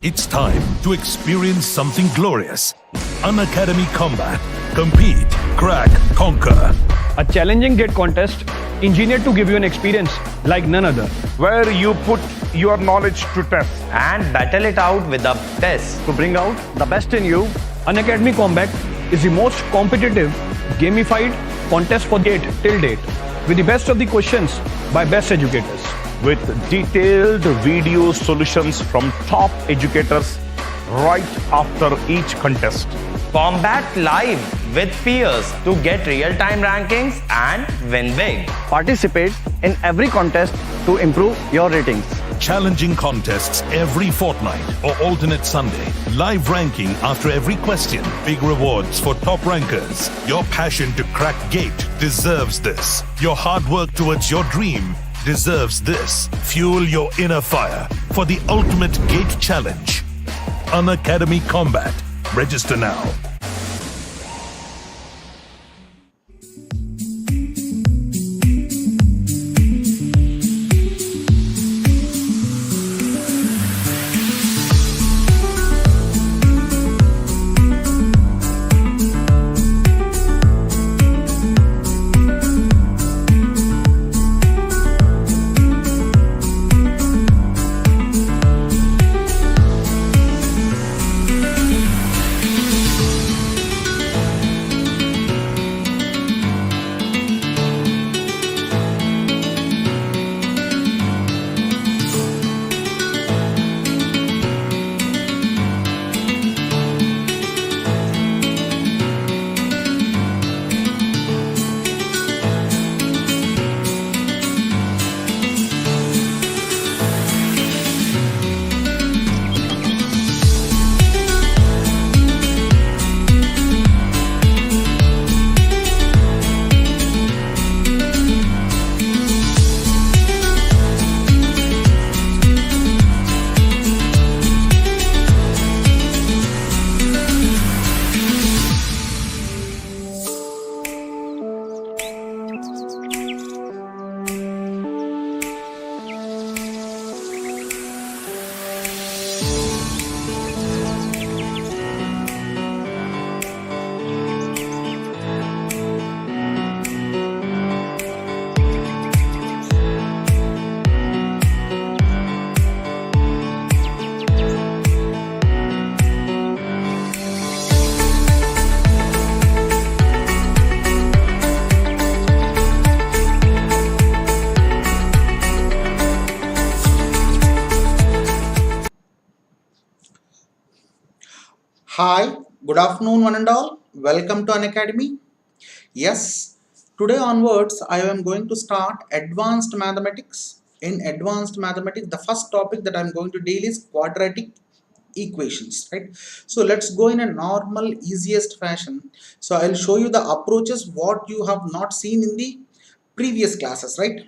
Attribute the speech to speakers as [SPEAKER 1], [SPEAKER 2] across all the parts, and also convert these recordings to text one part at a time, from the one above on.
[SPEAKER 1] It's time to experience something glorious. Unacademy Combat. Compete, crack, conquer.
[SPEAKER 2] A challenging gate contest engineered to give you an experience like none other.
[SPEAKER 3] where you put your knowledge to test.
[SPEAKER 4] and battle it out with a test.
[SPEAKER 2] To bring out the best in you, Unacademy Combat is the most competitive, gamified contest for gate till date, with the best of the questions by best educators.
[SPEAKER 3] With detailed video solutions from top educators right after each contest.
[SPEAKER 4] Combat live with peers to get real-time rankings and win big.
[SPEAKER 2] Participate in every contest to improve your ratings.
[SPEAKER 1] Challenging contests every fortnight or alternate Sunday. Live ranking after every question. Big rewards for top rankers. Your passion to crack gate deserves this. Your hard work towards your dream deserves this. Fuel your inner fire for the ultimate gate challenge. Unacademy Combat. Register now.
[SPEAKER 5] Hi, good afternoon, one and all. Welcome to Unacademy. Yes, today onwards, I am going to start advanced mathematics. In advanced mathematics, the first topic that I'm going to deal is quadratic equations, right? So let's go in a normal, easiest fashion. So I'll show you the approaches what you have not seen in the previous classes, right?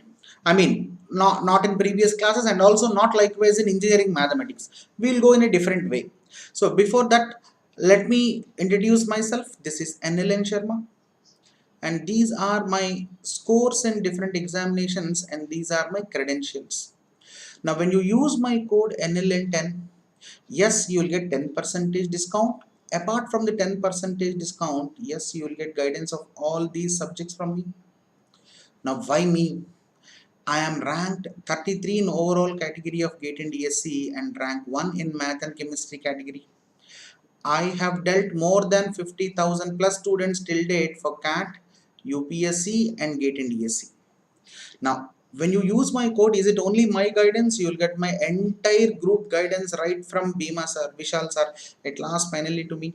[SPEAKER 5] I mean, not in previous classes, and also not likewise in engineering mathematics. We'll go in a different way. So before that, let me introduce myself. This is NLN Sharma, and these are my scores in different examinations, and these are my credentials. Now when you use my code NLN10, yes, you will get 10% discount. Apart from the 10% discount, yes, you will get guidance of all these subjects from me. Now why me? I am ranked 33 in overall category of GATE and DSC and rank 1 in math and chemistry category. I have dealt more than 50,000 plus students till date for CAT, UPSC and GATE and DSC. Now, when you use my code, is it only my guidance? You will get my entire group guidance right from Bhima sir, Vishal sir, at last finally to me.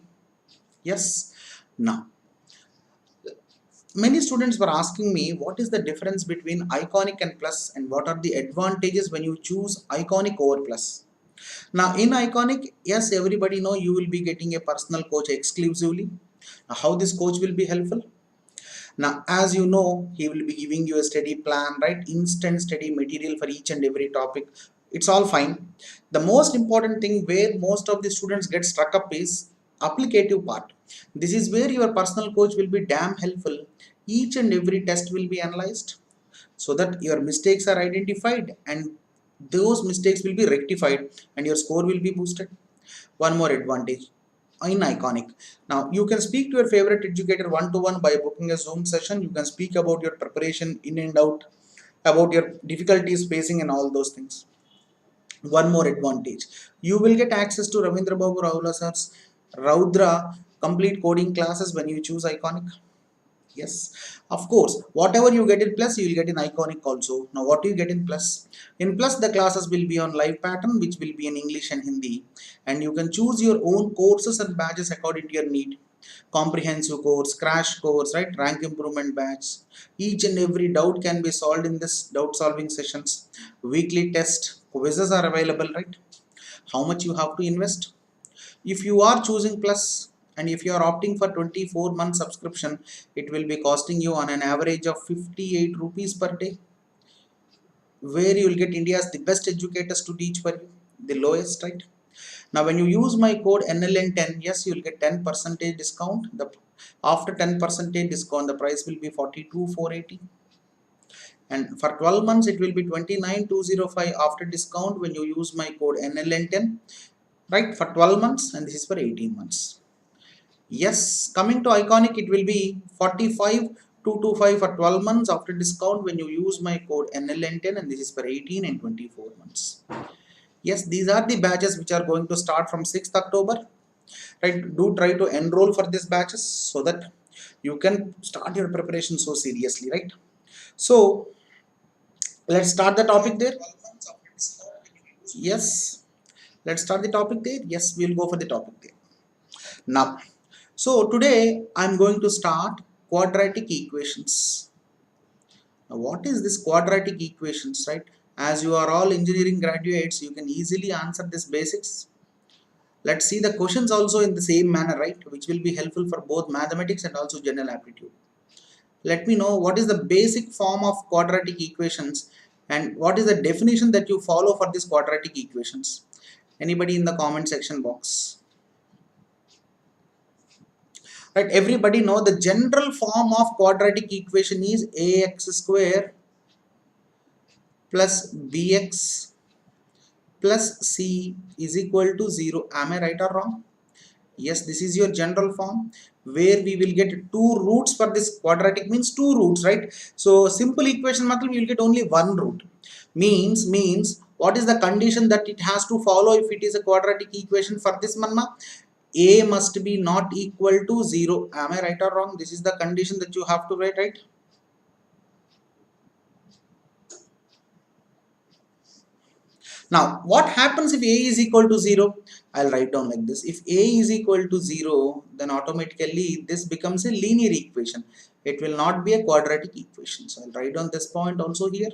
[SPEAKER 5] Yes. Now, many students were asking me what is the difference between iconic and plus and what are the advantages when you choose iconic over plus. Now in iconic, yes, everybody know you will be getting a personal coach exclusively. Now how this coach will be helpful? Now as you know, he will be giving you a study plan, right? Instant study material for each and every topic. It's all fine. The most important thing where most of the students get stuck up is applicative part. This is where your personal coach will be damn helpful. Each and every test will be analyzed so that your mistakes are identified and those mistakes will be rectified and your score will be boosted. One more advantage in Iconic. Now you can speak to your favorite educator one-to-one by booking a Zoom session. You can speak about your preparation in and out, about your difficulties facing and all those things. One more advantage, you will get access to Ravindra Babu Rahula sir's Raudra complete coding classes when you choose Iconic. Yes, of course, whatever you get in Plus, you will get in Iconic also. Now, what do you get in Plus? In Plus, the classes will be on live pattern, which will be in English and Hindi, and you can choose your own courses and badges according to your need. Comprehensive course, crash course, right? Rank improvement batch. Each and every doubt can be solved in this doubt solving sessions. Weekly test quizzes are available, right? How much you have to invest? If you are choosing Plus and if you are opting for 24-month subscription, it will be costing you on an average of 58 rupees per day, where you will get India's the best educators to teach for you, the lowest, right? Now when you use my code NLN10, yes, you will get 10% discount. After 10% discount, the price will be 42,480. And for 12 months, it will be 29,205 after discount when you use my code NLN10, right, for 12 months, and this is for 18 months. Yes, coming to Iconic, it will be 45,225 for 12 months after discount when you use my code NLN10, and this is for 18 and 24 months. Yes, these are the batches which are going to start from 6th October. Right, do try to enroll for these batches so that you can start your preparation so seriously, right? So let's start the topic there. Yes, let's start the topic there. Yes, we'll go for the topic there. Now, so today I'm going to start quadratic equations. Now, what is this quadratic equations, right? As you are all engineering graduates, you can easily answer this basics. Let's see the questions also in the same manner, right? Which will be helpful for both mathematics and also general aptitude. Let me know what is the basic form of quadratic equations and what is the definition that you follow for these quadratic equations. Anybody in the comment section box? Right, everybody know the general form of quadratic equation is ax square plus bx plus c is equal to 0. Am I right or wrong? Yes, this is your general form where we will get two roots for this. Quadratic means two roots, right? So simple equation matlab you will get only one root. Means what is the condition that it has to follow if it is a quadratic equation for this manma? A must be not equal to 0. Am I right or wrong? This is the condition that you have to write, right? Now, what happens if A is equal to 0? I'll write down like this. If A is equal to 0, then automatically this becomes a linear equation. It will not be a quadratic equation. So, I'll write down this point also here.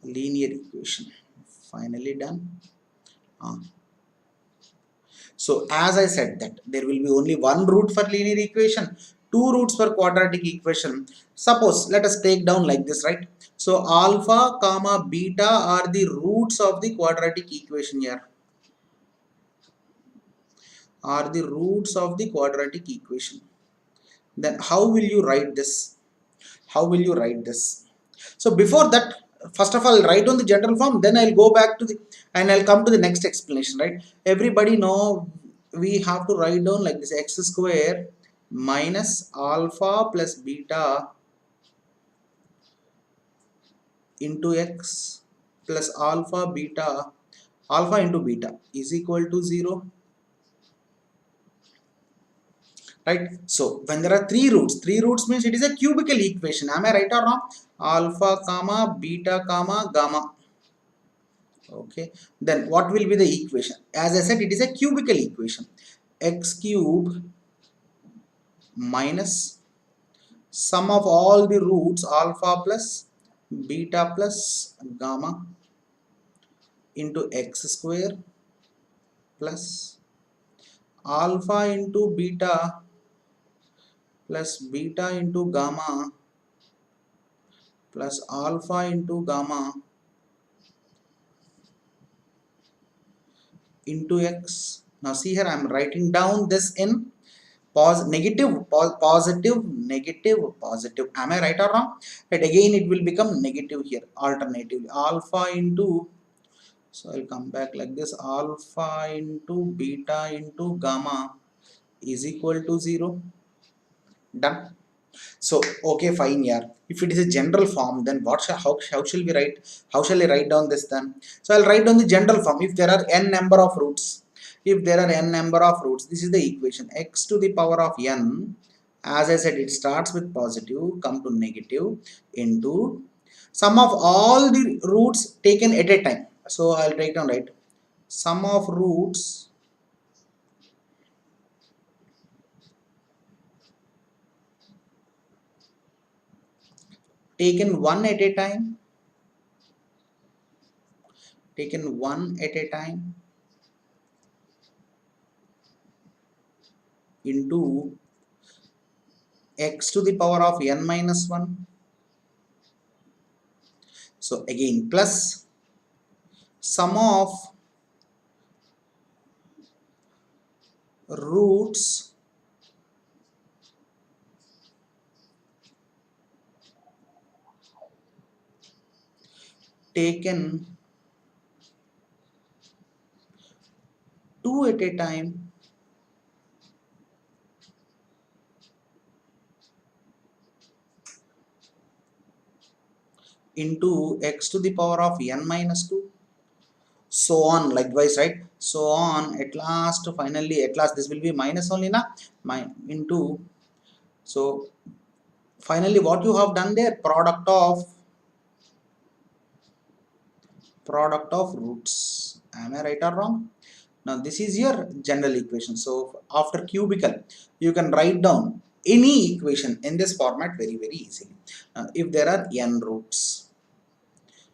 [SPEAKER 5] Linear equation. Finally done. So, as I said that there will be only one root for linear equation, two roots for quadratic equation. Suppose let us take down like this, right? So alpha comma beta are the roots of the quadratic equation here. Are the roots of the quadratic equation. Then how will you write this? How will you write this? So before that, first of all, I'll write on the general form, then I'll go back to the and I'll come to the next explanation, right? Everybody know we have to write down like this: x square minus alpha plus beta into x plus alpha into beta is equal to 0. Right? So when there are three roots means it is a cubical equation. Am I right or wrong? Alpha comma beta comma gamma. Okay. Then what will be the equation? As I said, it is a cubical equation. X cube minus sum of all the roots alpha plus beta plus gamma into x square plus alpha into beta plus beta into gamma plus alpha into gamma into x. Now see here, I am writing down this in positive, negative, positive. Am I right or wrong? Right, again it will become negative here. Alternatively, alpha into, so I'll come back like this, alpha into beta into gamma is equal to 0. Done. So okay, fine, yeah. If it is a general form, then how shall we write? How shall I write down this then? So I'll write down the general form. If there are n number of roots, this is the equation. X to the power of n, as I said, it starts with positive, come to negative, into sum of all the roots taken at a time. So I'll write down, right, sum of roots taken one at a time, into x to the power of n minus 1. So again, plus sum of roots taken 2 at a time into x to the power of n minus 2, so on likewise, right? So on, at last, finally, at last, this will be minus only, na, into, so finally what you have done there, product of roots. Am I right or wrong? Now this is your general equation. So after cubical, you can write down any equation in this format very easily. If there are n roots,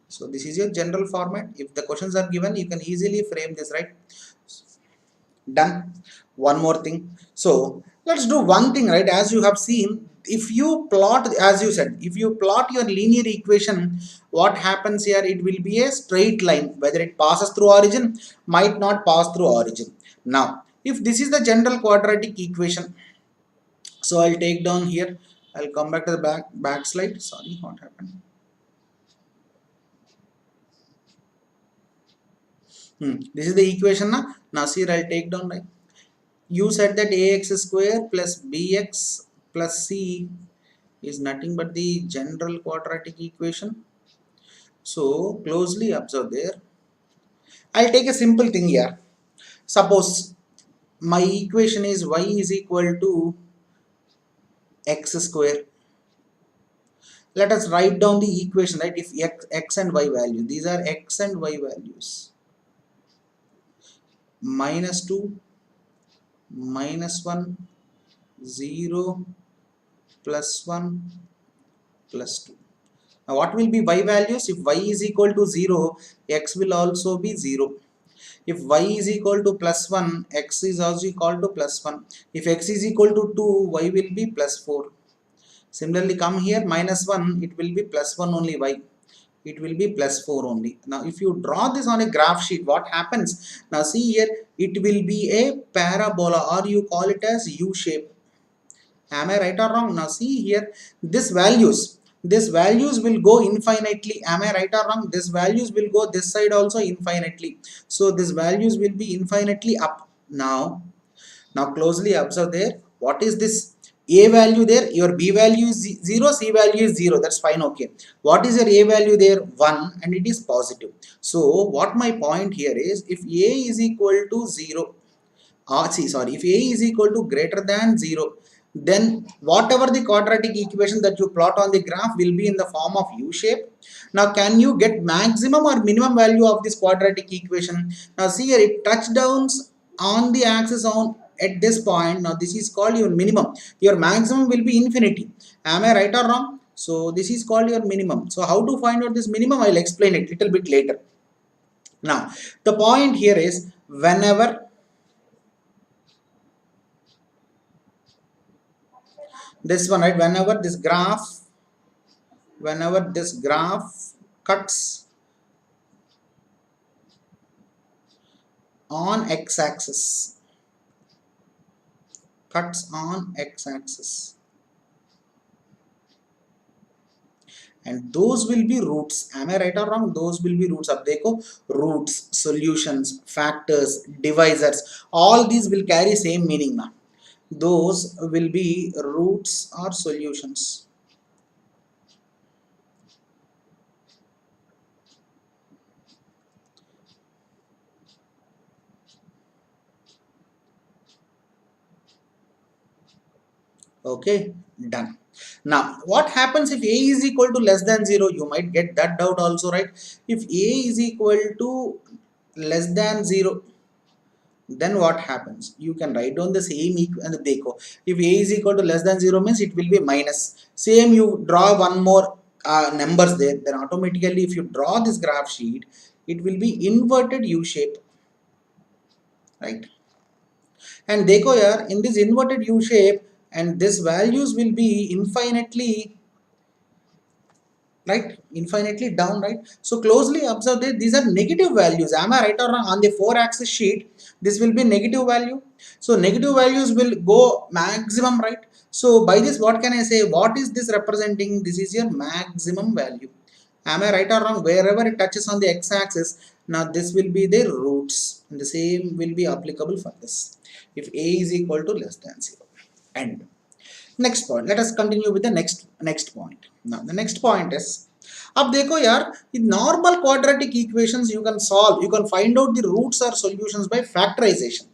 [SPEAKER 5] so this is your general format. If the questions are given, you can easily frame this, right? Done. One more thing. So let's do one thing, right? As you have seen, if you plot, as you said, if you plot your linear equation, what happens here? It will be a straight line. Whether it passes through origin, might not pass through origin. Now, if this is the general quadratic equation, so I'll take down here. I'll come back to the back slide. Sorry, what happened? This is the equation. Now, see, I'll take down, right? You said that ax square plus bx plus c is nothing but the general quadratic equation. So closely observe there. I'll take a simple thing here. Suppose my equation is y is equal to x square. Let us write down the equation, right? If x and y value, these are x and y values. -2, -1, 0, +1, +2. Now what will be y values? If y is equal to 0, x will also be 0. If y is equal to +1, x is also equal to +1. If x is equal to 2, y will be +4. Similarly, come here, -1, it will be +1 only y. It will be +4 only. Now if you draw this on a graph sheet, what happens? Now see here, it will be a parabola, or you call it as U shape. Am I right or wrong? Now see here, this values will go infinitely. Am I right or wrong? This values will go this side also infinitely. So this values will be infinitely up. Now closely observe there. What is this? A value there, your B value is 0, C value is 0. That's fine, okay. What is your A value there? 1, and it is positive. So what my point here is, if A is equal to 0, if A is equal to greater than 0, then whatever the quadratic equation that you plot on the graph will be in the form of U shape. Now can you get maximum or minimum value of this quadratic equation? Now see here, it touchdowns on the axis on at this point. Now this is called your minimum. Your maximum will be infinity. Am I right or wrong? So this is called your minimum. So how to find out this minimum? I'll explain it little bit later. Now the point here is, whenever this one, right, whenever this graph cuts on x-axis, cuts on x-axis, and those will be roots. Am I right or wrong? Those will be roots. Ab dekho, roots, solutions, factors, divisors, all these will carry same meaning na. Those will be roots or solutions. Okay, done. Now, what happens if a is equal to less than 0? You might get that doubt also, right? If a is equal to less than 0, then what happens? You can write down the same and dekho. If a is equal to less than 0 means it will be minus. Same, you draw one more numbers there. Then automatically, if you draw this graph sheet, it will be inverted U shape, right? And dekho yaar, in this inverted U shape, and this values will be infinitely, right, infinitely down, right? So closely observe that these are negative values. Am I right or wrong? On the 4-axis sheet, this will be negative value. So negative values will go maximum, right? So by this, what can I say? What is this representing? This is your maximum value. Am I right or wrong? Wherever it touches on the x-axis, now this will be the roots, and the same will be applicable for this. If a is equal to less than 0. End. Next point. Let us continue with the next point. Now the next point is, अब देखो यार, in normal quadratic equations you can solve, you can find out the roots or solutions by factorization.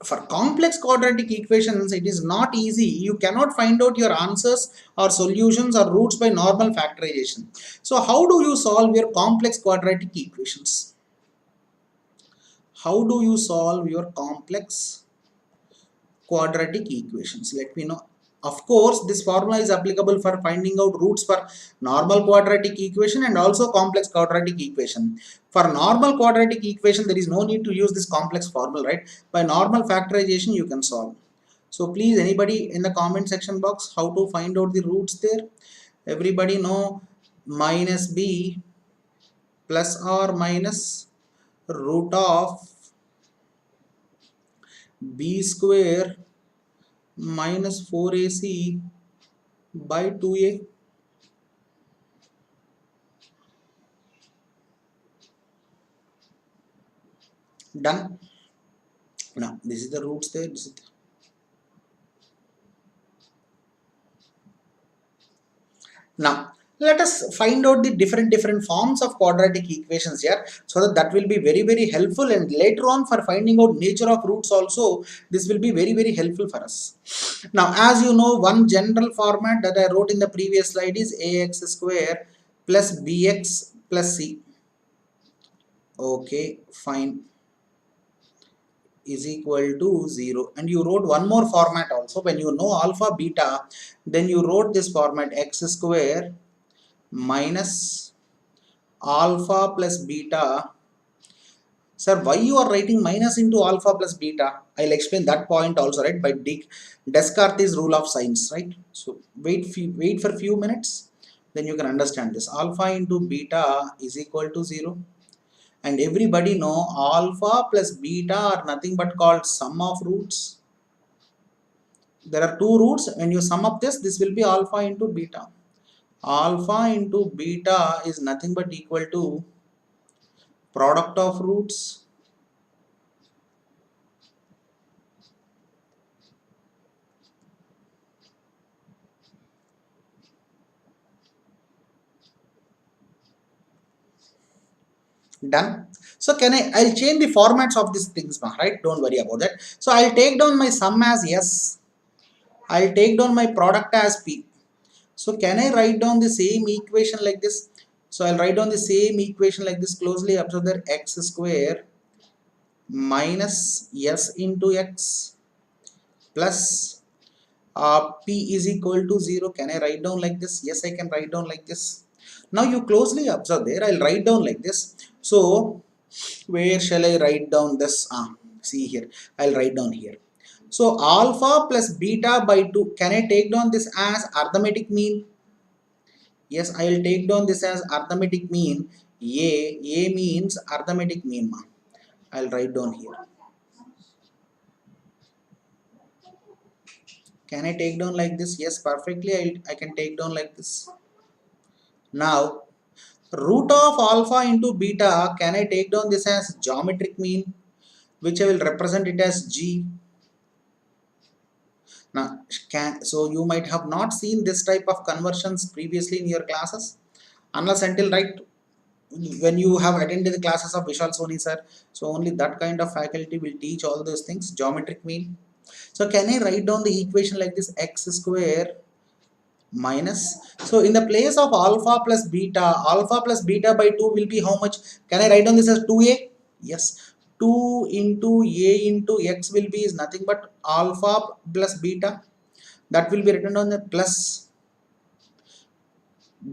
[SPEAKER 5] For complex quadratic equations, it is not easy. You cannot find out your answers or solutions or roots by normal factorization. So how do you solve your complex quadratic equations? How do you solve your complex quadratic equations? Let me know. Of course, this formula is applicable for finding out roots for normal quadratic equation and also complex quadratic equation. For normal quadratic equation, there is no need to use this complex formula, right? By normal factorization, you can solve. So please, anybody in the comment section box, how to find out the roots there? Everybody know minus b plus or minus root of b square minus 4ac by 2a. Done. Now this is the roots there. This is now let us find out the different forms of quadratic equations here, so that will be very helpful, and later on for finding out nature of roots also this will be very helpful for us. Now as you know, one general format that I wrote in the previous slide is ax square plus bx plus c. Okay, fine, is equal to 0, and you wrote one more format also. When you know alpha beta, then you wrote this format x square minus alpha plus beta. Sir, why you are writing minus into alpha plus beta? I'll explain that point also, right? By Descartes' rule of signs, right? So wait for few minutes, then you can understand this. Alpha into beta is equal to 0. And everybody know alpha plus beta are nothing but called sum of roots. There are two roots. When you sum up this will be alpha into beta. Alpha into beta is nothing but equal to product of roots done. So I'll change the formats of these things now, right? Don't worry about that. So I'll take down my sum as S. I'll take down my product as P. So can I write down the same equation like this? So I'll write down the same equation like this. Closely observe that x square minus S into x plus P is equal to 0. Can I write down like this? Yes, I can write down like this. Now you closely observe there. I'll write down like this. So where shall I write down this? See here. I'll write down here. So alpha plus beta by 2. Can I take down this as arithmetic mean? Yes, I will take down this as arithmetic mean. A means arithmetic mean. I'll write down here. Can I take down like this? Yes, perfectly. I can take down like this. Now, root of alpha into beta, can I take down this as geometric mean, which I will represent it as G. Now, so you might have not seen this type of conversions previously in your classes, unless until right when you have attended the classes of Vishal Soni sir. So only that kind of faculty will teach all those things, geometric mean. So can I write down the equation like this, x square minus, so in the place of alpha plus beta by 2 will be how much? Can I write down this as 2a? Yes, 2 into a into x will be is nothing but alpha plus beta, that will be written on the plus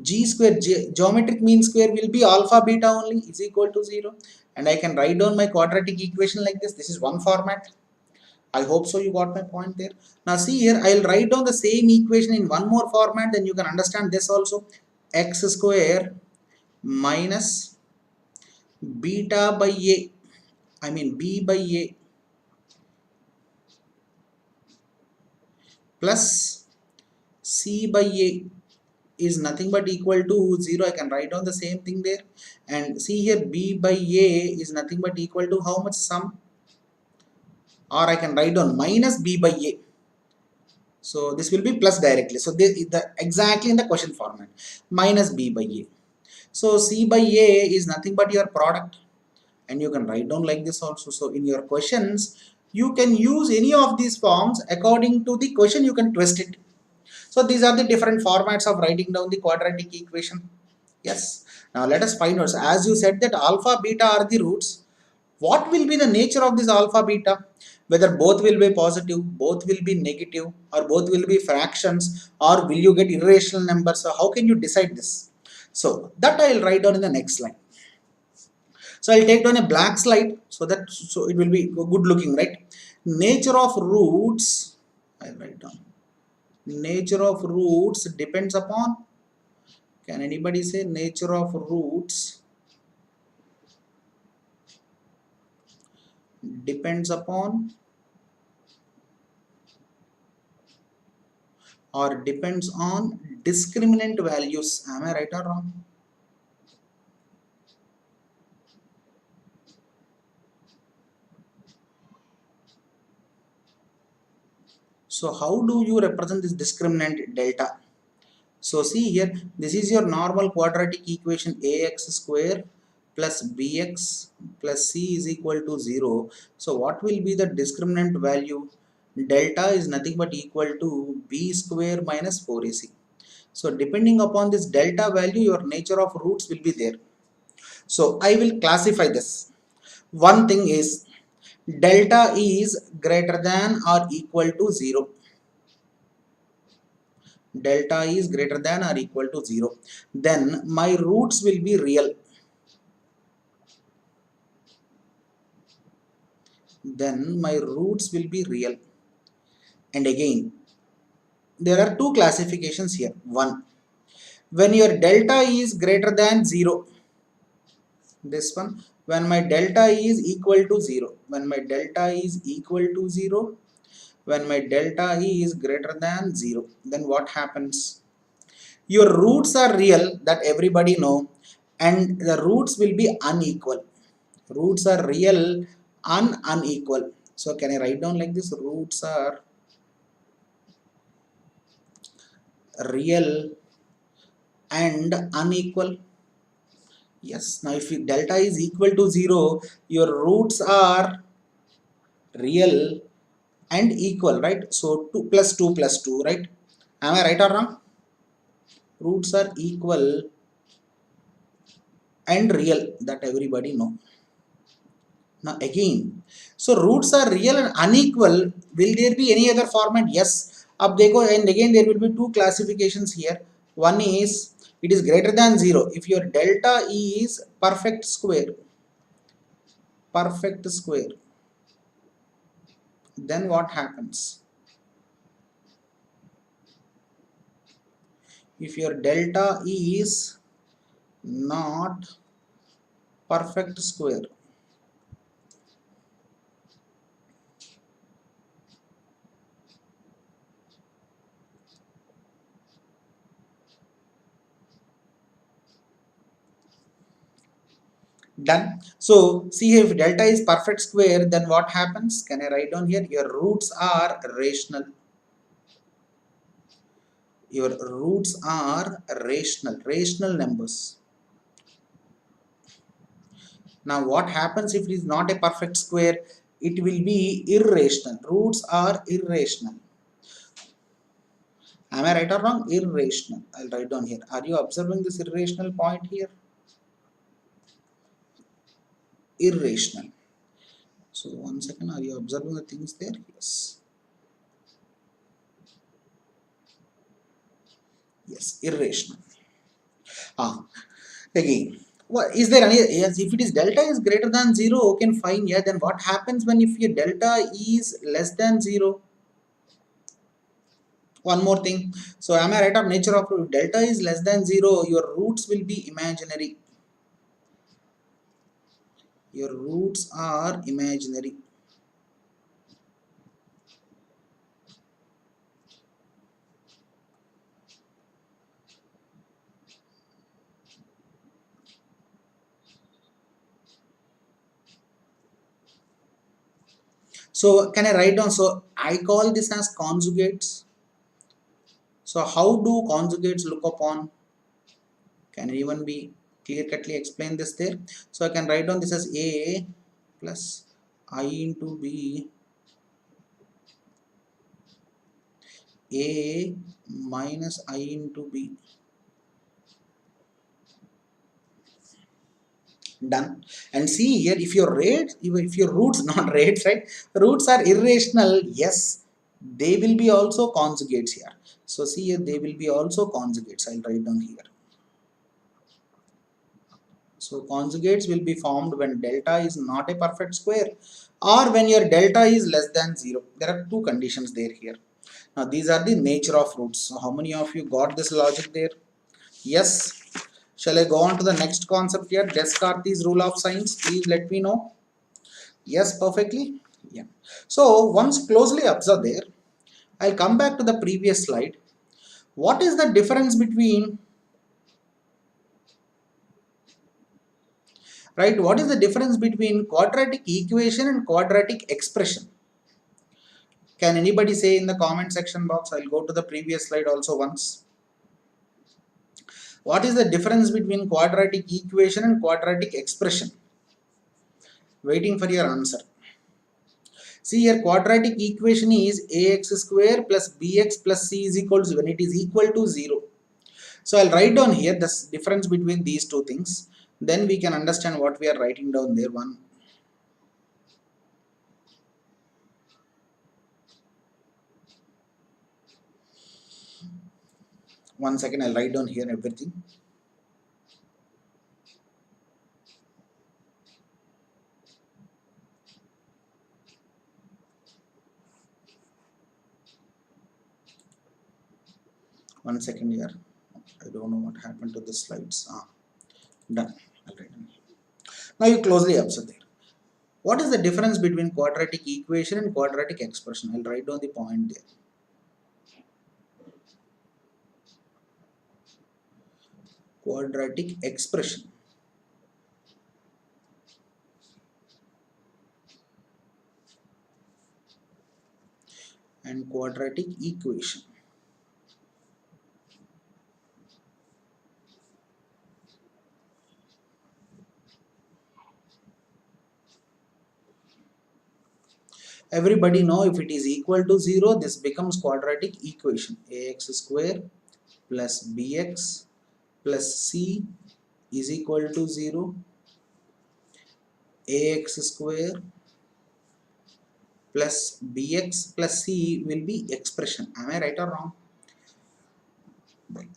[SPEAKER 5] g square, geometric mean square will be alpha beta only is equal to 0, and I can write down my quadratic equation like this. This is one format. I hope so you got my point there. Now see here, I will write down the same equation in one more format, then you can understand this also. X square minus beta by a, I mean b by a, plus c by a is nothing but equal to 0. I can write down the same thing there. And see here, b by a is nothing but equal to how much? Sum, or I can write down minus b by a. So this will be plus directly. So this is exactly in the question format, minus b by a. So c by a is nothing but your product, and you can write down like this also. So in your questions, you can use any of these forms according to the question. You can twist it. So these are the different formats of writing down the quadratic equation. Yes. Now let us find out. So as you said that alpha beta are the roots. What will be the nature of this alpha beta? Whether both will be positive, both will be negative, or both will be fractions, or will you get irrational numbers? So how can you decide this? So that I will write down in the next line. So I'll take down a black slide so that it will be good looking, right? Nature of roots, I'll write down. Nature of roots depends upon, can anybody say nature of roots depends upon or depends on discriminant values? Am I right or wrong? So how do you represent this discriminant delta? So see here, this is your normal quadratic equation, ax square plus bx plus c is equal to 0. So what will be the discriminant value? Delta is nothing but equal to b square minus 4ac. So depending upon this delta value, your nature of roots will be there. So I will classify this. One thing is delta is greater than or equal to 0. Delta is greater than or equal to 0. Then my roots will be real. Then my roots will be real. And again, there are two classifications here. One, when your delta is greater than 0. This one, when my delta is equal to 0. When my delta is equal to 0. When my delta is greater than 0. Then what happens? Your roots are real, that everybody know, and the roots will be unequal. Roots are real and unequal. So can I write down like this? Roots are real and unequal. Yes. Now if delta is equal to 0, your roots are real and equal, right? So 2 plus 2 plus 2, right? Am I right or wrong? Roots are equal and real, that everybody know. Now again, so roots are real and unequal. Will there be any other format? Yes. Ab dekho, and again there will be two classifications here. One is it is greater than 0. If your delta is perfect square, then what happens? If your delta is not perfect square, Done. So see, if delta is perfect square, then what happens? Can I write down here? Your roots are rational. Your roots are rational numbers. Now what happens if it is not a perfect square? It will be irrational. Roots are irrational. Am I right or wrong? Irrational. I'll write down here. Are you observing this irrational point here? Irrational. So 1 second, are you observing the things there? Yes. Yes, irrational. Again, what is there any, yes, if it is delta is greater than 0, okay, fine. Yeah, then what happens when if your delta is less than 0? One more thing. So am I right of nature of if delta is less than 0, your roots will be imaginary. Your roots are imaginary. So can I write down? So I call this as conjugates. So how do conjugates look upon? Can anyone be clear-cutly explain this there? So I can write down this as A plus I into B, A minus I into B. Done. And see here, if your rates, if your roots, not rates, right? Roots are irrational, yes, they will be also conjugates here. So see here, they will be also conjugates. I'll write down here. So conjugates will be formed when delta is not a perfect square or when your delta is less than 0. There are two conditions there here. Now these are the nature of roots. So how many of you got this logic there? Yes. Shall I go on to the next concept here? Descartes' rule of signs. Please let me know. Yes, perfectly. Yeah. So once closely observe there, I'll come back to the previous slide. What is the difference between, right? What is the difference between quadratic equation and quadratic expression? Can anybody say in the comment section box? I'll go to the previous slide also once. What is the difference between quadratic equation and quadratic expression? Waiting for your answer. See here, quadratic equation is ax square plus bx plus c is equal to, when it is equal to 0. So I'll write down here the difference between these two things. Then we can understand what we are writing down there. One second, I'll write down here everything. One second here. I don't know what happened to the slides. Done. I'll write down here. Now you closely observe there. What is the difference between quadratic equation and quadratic expression? I'll write down the point there. Quadratic expression and quadratic equation. Everybody know if it is equal to 0, this becomes quadratic equation. Ax square plus bx plus c is equal to 0. Ax square plus bx plus c will be expression. Am I right or wrong?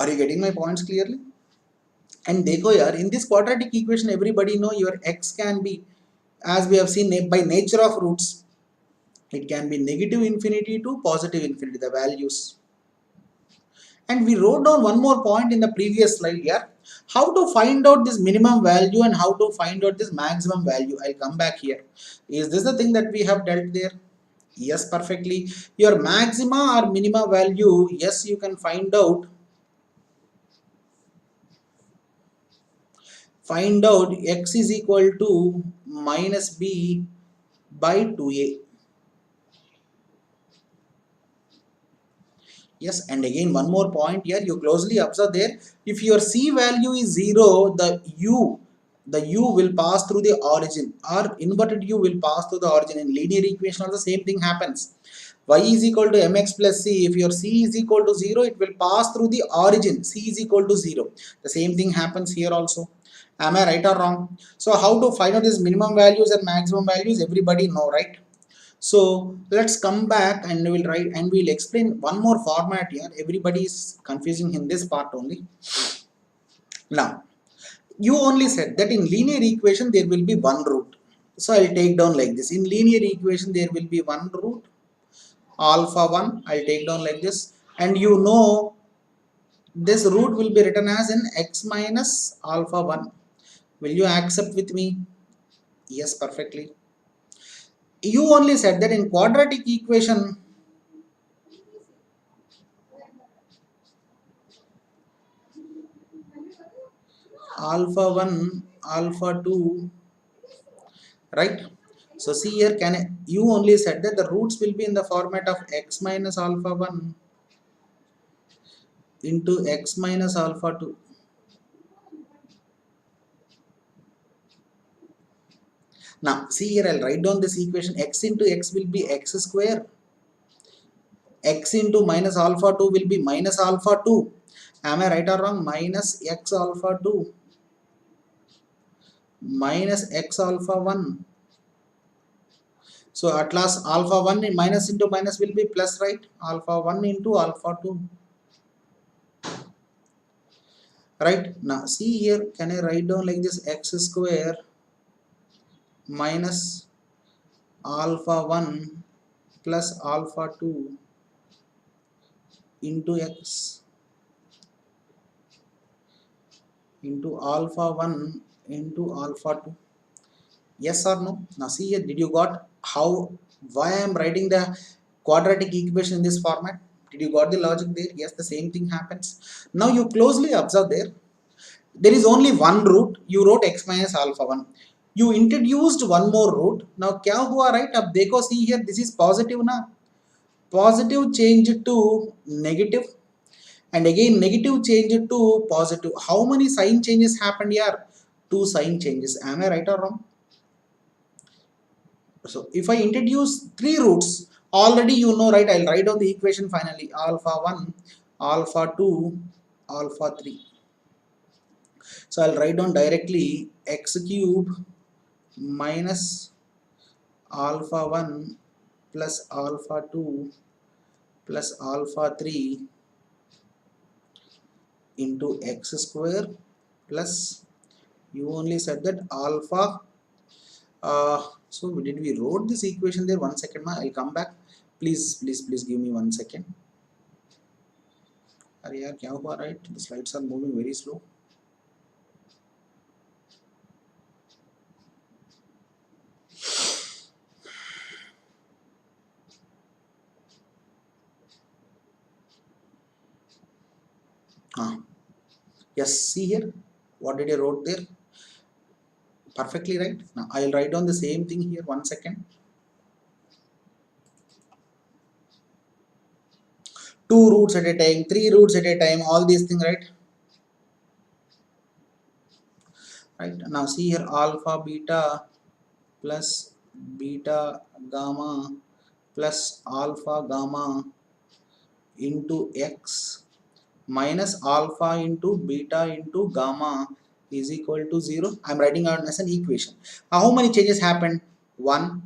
[SPEAKER 5] Are you getting my points clearly? And dekho yaar, in this quadratic equation, everybody know your x can be, as we have seen by nature of roots, it can be negative infinity to positive infinity, the values. And we wrote down one more point in the previous slide here. How to find out this minimum value and how to find out this maximum value. I'll come back here. Is this the thing that we have dealt there? Yes, perfectly. Your maxima or minima value, yes, you can find out find out x is equal to minus b by 2a. Yes, and again one more point here, you closely observe there, if your c value is 0, the u will pass through the origin, or inverted u will pass through the origin. In linear equation also same thing happens. Y is equal to mx plus c, if your c is equal to 0, it will pass through the origin, c is equal to 0. The same thing happens here also. Am I right or wrong? So how to find out these minimum values and maximum values, everybody know, right? So let's come back and we'll explain one more format here. Everybody is confusing in this part only. Now, you only said that in linear equation there will be one root. So I'll take down like this. In linear equation there will be one root, alpha 1. I'll take down like this. And you know this root will be written as in x minus alpha 1. Will you accept with me? Yes, perfectly. You only said that in quadratic equation alpha 1, alpha 2, right? So see here, you only said that the roots will be in the format of x minus alpha 1 into x minus alpha 2. Now see here, I'll write down this equation. X into x will be x square. X into minus alpha 2 will be minus alpha 2. Am I right or wrong? Minus x alpha 2 minus x alpha 1. So at last alpha 1 minus into minus will be plus, right? Alpha 1 into alpha 2. Right? Now see here, can I write down like this, x square minus alpha 1 plus alpha 2 into x into alpha 1 into alpha 2. Yes or no? Now see here, did you got why I am writing the quadratic equation in this format? Did you got the logic there? Yes, the same thing happens. Now you closely observe there. There is only one root. You wrote x minus alpha 1. You introduced one more root. Now kya hua, right? Ab dekho, see here, this is positive na. Positive change to negative. And again negative change to positive. How many sign changes happened here? 2 sign changes. Am I right or wrong? So if I introduce 3 roots, already you know, right? I'll write down the equation finally. Alpha 1, alpha 2, alpha 3. So I'll write down directly x cube minus alpha 1 plus alpha 2 plus alpha 3 into x square plus, you only said that alpha, so did we wrote this equation there? 1 second, I'll come back. Please give me 1 second. Arey yaar, kya hua, right? The slides are moving very slow. Yes, see here, what did I wrote there? Perfectly right. Now I'll write down the same thing here. 1 second. 2 roots at a time, 3 roots at a time, all these things, right? Right. Now see here, alpha beta plus beta gamma plus alpha gamma into x minus alpha into beta into gamma is equal to 0. I am writing out as an equation. How many changes happened? 1.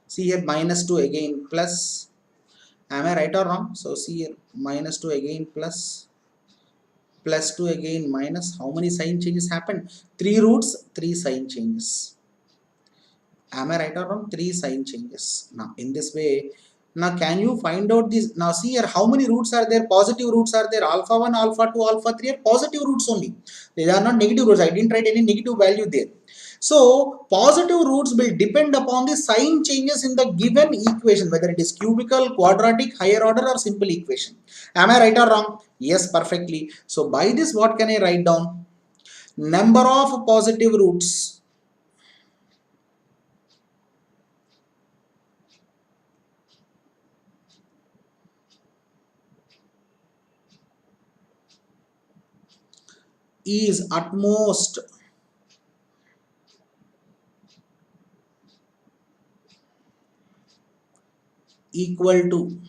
[SPEAKER 5] See here, minus 2 again plus. Am I right or wrong? So see here, minus 2 again plus 2 again minus. How many sign changes happened? 3 roots, 3 sign changes. Am I right or wrong? 3 sign changes. Now in this way, now can you find out this? Now see here, how many roots are there? Positive roots are there. Alpha 1, alpha 2, alpha 3 are positive roots only. They are not negative roots. I didn't write any negative value there. So positive roots will depend upon the sign changes in the given equation, whether it is cubical, quadratic, higher order or simple equation. Am I right or wrong? Yes, perfectly. So by this, what can I write down? number of positive roots is at most equal to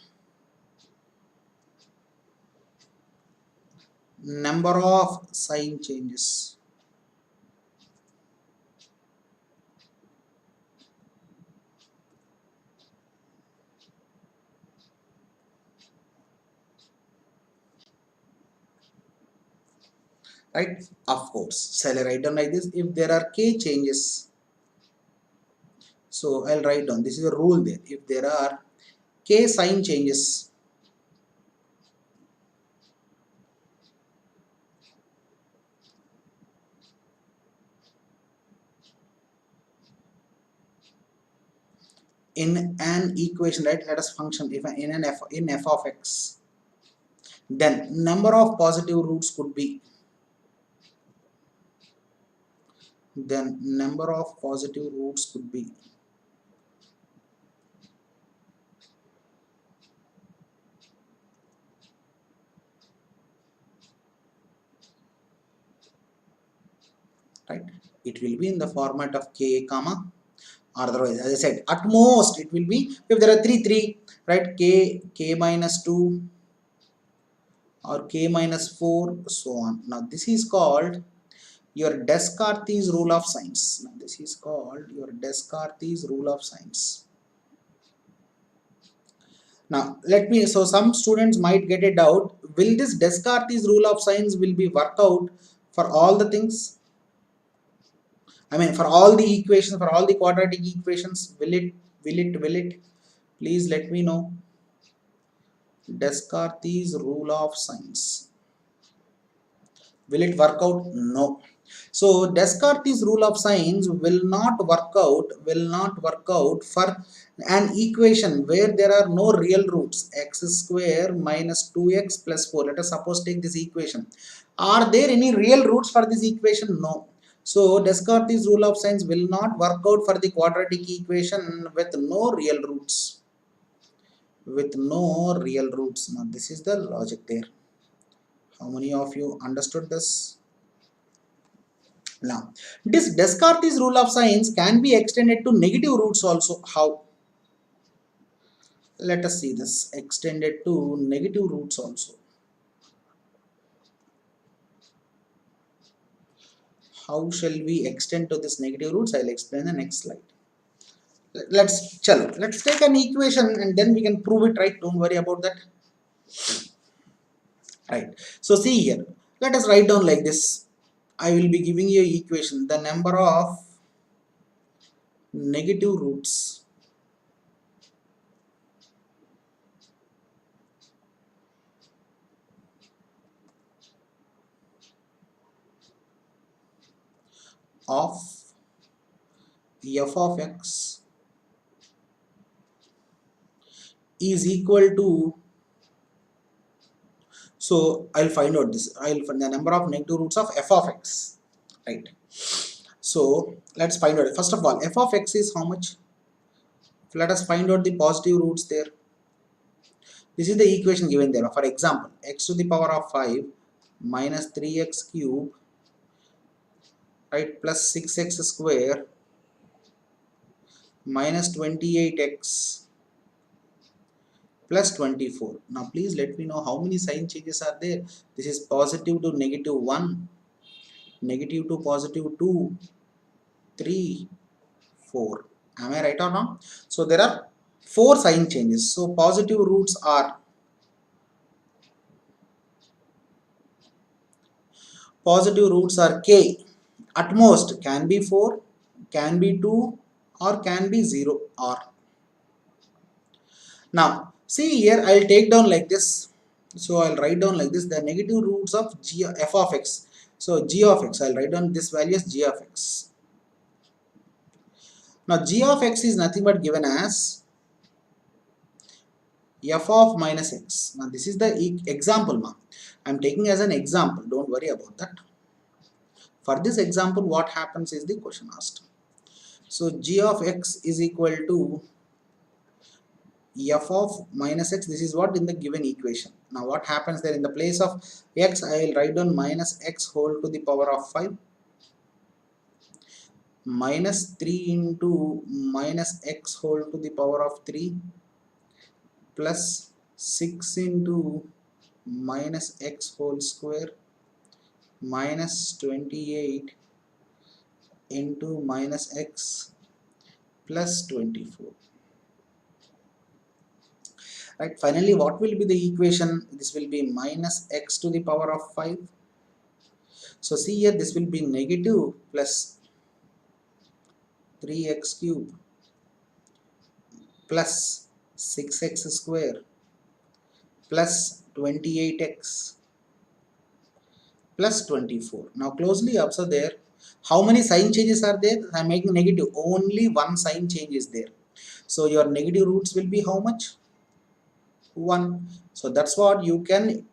[SPEAKER 5] number of sign changes. Right? Of course. Shall I write down like this? If there are k changes, so I'll write down, this is a rule there. If there are k sign changes, in an equation, right? Let us function if in f of x, then number of positive roots could be, right? It will be in the format of k comma, otherwise as I said, at most it will be, if there are 3, right? K minus 2 or k minus 4, so on. Now this is called your Descartes rule of signs. Now this is called your Descartes rule of signs. Now let me, so some students might get a doubt, will this Descartes rule of signs will be worked out for all the things? I mean for all the equations, for all the quadratic equations, will it? Please let me know. Descartes rule of signs, will it work out? No. So Descartes rule of signs will not work out for an equation where there are no real roots, x square minus 2x plus 4. Let us suppose take this equation. Are there any real roots for this equation? No. So Descartes rule of signs will not work out for the quadratic equation with no real roots. Now this is the logic there. How many of you understood this? Now, this Descartes rule of signs can be extended to negative roots also. How? Let us see this. Extended to negative roots also. How shall we extend to this negative roots? I will explain the next slide. Let's take an equation and then we can prove it, right? Don't worry about that. Right. So see here. Let us write down like this. I will be giving you an equation. The number of negative roots of f of x is equal to, so I'll find out this, I'll find the number of negative roots of f of x, right? So let's find out. First of all, f of x is how much? Let us find out the positive roots there. This is the equation given there. For example, x to the power of 5 minus 3x cube, right, plus 6x square minus 28x plus 24. Now please let me know how many sign changes are there. This is positive to negative 1, negative to positive 2, 3, 4. Am I right or not? So there are 4 sign changes. So positive roots are k. At most can be 4, can be 2, or can be 0 or. Now see here, I'll take down like this. So I'll write down like this, the negative roots of f of x. So g of x, I'll write down this value as g of x. Now g of x is nothing but given as f of minus x. Now this is the example. I'm taking as an example, don't worry about that. For this example, what happens is the question asked. So g of x is equal to f of minus x. This is what in the given equation. Now what happens there, in the place of x I will write down minus x whole to the power of 5 minus 3 into minus x whole to the power of 3 plus 6 into minus x whole square minus 28 into minus x plus 24. Right, finally what will be the equation? This will be minus x to the power of 5. So see here, this will be negative plus 3x cube plus 6x square plus 28x plus 24. Now closely observe there, how many sign changes are there? I am making negative, only one sign change is there. So your negative roots will be how much? 1. So that's what you can